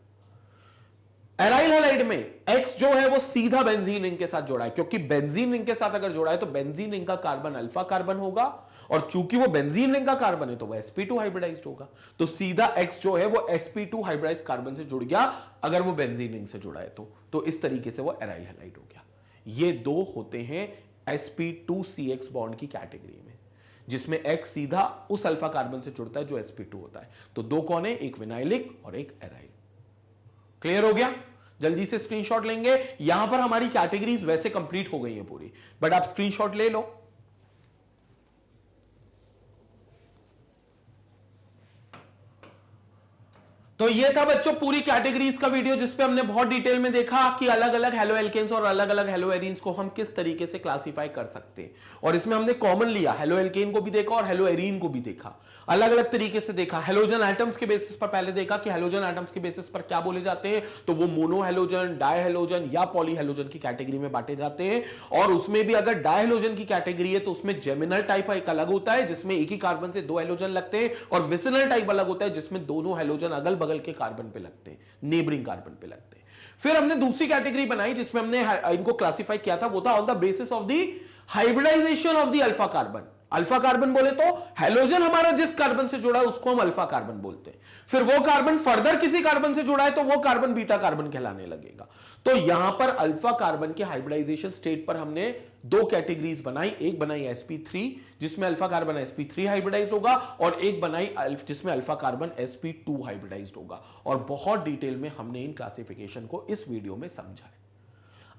एराइल हैलाइड में X जो है वो सीधा बेंजीन रिंग के साथ जोड़ा है, क्योंकि बेंजीन रिंग के साथ अगर जोड़ा है तो बेंजीन रिंग का कार्बन अल्फा कार्बन होगा, और चूंकि वो बेंजीन रिंग का कार्बन है तो वो sp2 हाइब्रिडाइज्ड होगा। तो सीधा X जो है वो sp2 हाइब्रिडाइज्ड कार्बन से जुड़ गया अगर वो बेंजीन रिंग से जुड़ा है तो इस तरीके से वो एराइल हैलाइड हो गया। ये 2 होते हैं sp2cx बॉन्ड की कैटेगरी में, जिसमें X सीधा उस अल्फा कार्बन से जुड़ता है जो sp2 होता है। तो 2 कौन है? एक विनाइलिक और एक एराइल। क्लियर हो गया? जल्दी से स्क्रीनशॉट लेंगे। यहां पर हमारी कैटेगरीज वैसे कंप्लीट हो गई है पूरी, बट आप स्क्रीनशॉट ले लो। तो ये था बच्चों पूरी कैटेगरीज का वीडियो, जिसपे हमने बहुत डिटेल में देखा कि अलग अलग हेलो एल्केन्स और अलग अलग हेलो एरीन्स को हम किस तरीके से क्लासिफाई कर सकते हैं। और इसमें हमने कॉमन लिया, हेलो एल्केन को भी देखा और हेलो एरीन को भी देखा, अलग अलग तरीके से देखा। हेलोजन एटम्स के बेसिस पर पहले देखा कि हेलोजन एटम्स के बेसिस पर क्या बोले जाते हैं, तो वो मोनो हेलोजन, डाई हेलोजन या पॉली हेलोजन की कैटेगरी में बांटे जाते हैं। और उसमें भी अगर डाई हेलोजन की कैटेगरी है तो उसमें जेमिनल टाइप एक अलग होता है जिसमें एक ही कार्बन से 2 हेलोजन लगते हैं, और विसिनल टाइप अलग होता है जिसमें दोनों हेलोजन अगल बगल के कार्बन पे लगते हैं, नेबरिंग कार्बन पे लगते हैं। फिर हमने दूसरी कैटेगरी बनाई जिसमें हमने इनको क्लासिफाई किया था, वो था on the basis of the hybridisation of the alpha carbon. Alpha carbon बोले तो हेलोजन हमारा जिस कार्बन से जुड़ा है उसको हम अल्फा कार्बन बोलते हैं। फिर वो कार्बन फर्दर किसी कार्बन से जुड़ा है तो वो कार्बन बीटा कार्बन कहलाने लगेगा। तो यहां पर अल्फा कार्बन के हाइब्रिडाइजेशन स्टेट पर हमने 2 कैटेगरीज बनाई, एक बनाई sp3 जिसमें अल्फा कार्बन sp3 हाइब्रिडाइज्ड होगा, और एक बनाई जिसमें अल्फा कार्बन sp2 हाइब्रिडाइज्ड होगा। और बहुत डिटेल में हमने इन क्लासिफिकेशन को इस वीडियो में समझा है।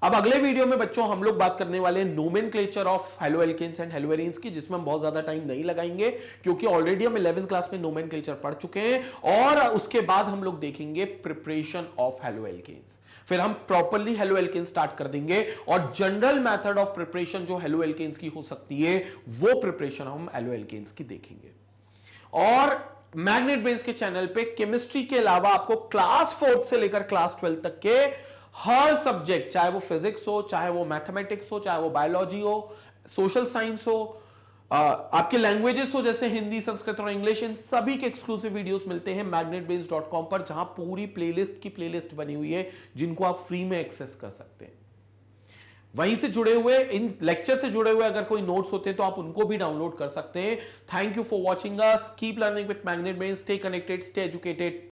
अब अगले वीडियो में बच्चों हम लोग बात करने वाले हैं nomenclature of haloalkanes and haloarenes की, जिसमें हम बहुत ज्यादा टाइम नहीं लगाएंगे क्योंकि ऑलरेडी हम 11th क्लास में नोमेनक्लेचर पढ़ चुके हैं। और उसके बाद हम लोग देखेंगे प्रिपरेशन ऑफ हेलो एल्केन्स, फिर हम प्रॉपर्ली हेलो एल्केन स्टार्ट कर देंगे, और जनरल मेथड ऑफ प्रिपरेशन जो हेलो एल्केन्स की हो सकती है वो प्रिपरेशन हम हेलो एल्केन्स की देखेंगे। और मैग्नेट ब्रेन्स के चैनल पे केमिस्ट्री के अलावा आपको क्लास 4 से लेकर क्लास 12 तक के हर सब्जेक्ट, चाहे वो फिजिक्स हो, चाहे वो मैथमेटिक्स हो, चाहे वो बायोलॉजी हो, सोशल साइंस हो, आपके लैंग्वेजेस हो जैसे हिंदी, संस्कृत और इंग्लिश, इन सभी के एक्सक्लूसिव वीडियोस मिलते हैं magnetbrains.com पर, जहां पूरी प्लेलिस्ट की प्लेलिस्ट बनी हुई है जिनको आप फ्री में एक्सेस कर सकते हैं। वहीं से जुड़े हुए, इन लेक्चर से जुड़े हुए अगर कोई नोट्स होते हैं तो आप उनको भी डाउनलोड कर सकते हैं। Thank you for watching us, keep learning with magnet brains, stay connected, stay educated.